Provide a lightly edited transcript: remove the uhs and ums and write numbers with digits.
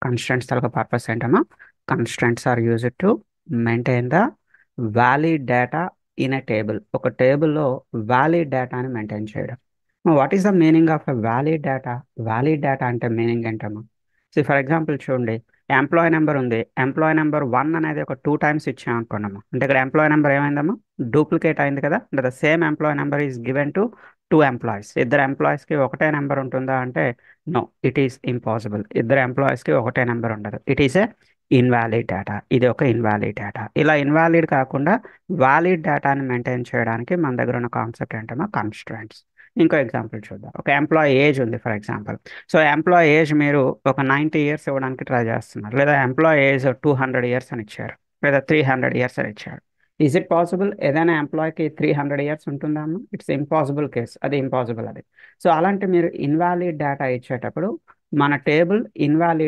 Constraints తాలూకా purpose ఏంటమ్మా? Constraints are used to maintain the valid data in a table. ఒక టేబుల్లో valid డేటాని మెయింటైన్ చేయడం. What is the meaning of a valid data? Valid data అంటే meaning ఏంటమ్మా? So for example చూడండి, employee number ఉంది. ఎంప్లాయీ నెంబర్ 1 అనేది ఒక 2 టైమ్స్ ఇచ్చాం అనుకోండమ్మా. అంటే ఇక్కడ ఎంప్లాయీ నెంబర్ ఏమైందమ్మా? డూప్లికేట్ అయింది కదా. అంటే the same employee number is given to 2 employees. ఇద్దరు ఎంప్లాయీస్కి ఒకటే నెంబర్ ఉంటుందా అంటే నో, ఇట్ ఈస్ ఇంపాసిబుల్. ఇద్దరు ఎంప్లాయీస్కి ఒకటే నెంబర్ ఉండదు. It is a invalid data. ఇది ఒక ఇన్వాలిడ్ డేటా. ఇలా ఇన్వాలిడ్ కాకుండా వ్యాలిడ్ డేటాని మెయింటైన్ చేయడానికి మన దగ్గర ఉన్న కాన్సెప్ట్ ఏంటమ్మా? కన్స్ట్రెంట్స్. ఇంకో ఎగ్జాంపుల్ చూద్దాం. ఒక ఎంప్లాయీ ఏజ్ ఉంది for example. So employee age మీరు ఒక 90 ఇయర్స్ ఇవ్వడానికి ట్రై చేస్తున్నారు, లేదా ఎంప్లాయీ ఏజ్ 200 ఇయర్స్ అని ఇచ్చారు, లేదా 300 ఇయర్స్ అని ఇచ్చారు. Is it possible? ఏదైనా ఎంప్లాయీకి 300 ఇయర్స్ ఉంటుందా అమ్మా? It's impossible case. అది ఇంపాసిబుల్ అది. సో అలాంటి మీరు ఇన్వాలిడ్ డేటా ఇచ్చేటప్పుడు మన టేబుల్ ఇన్వాలిడ్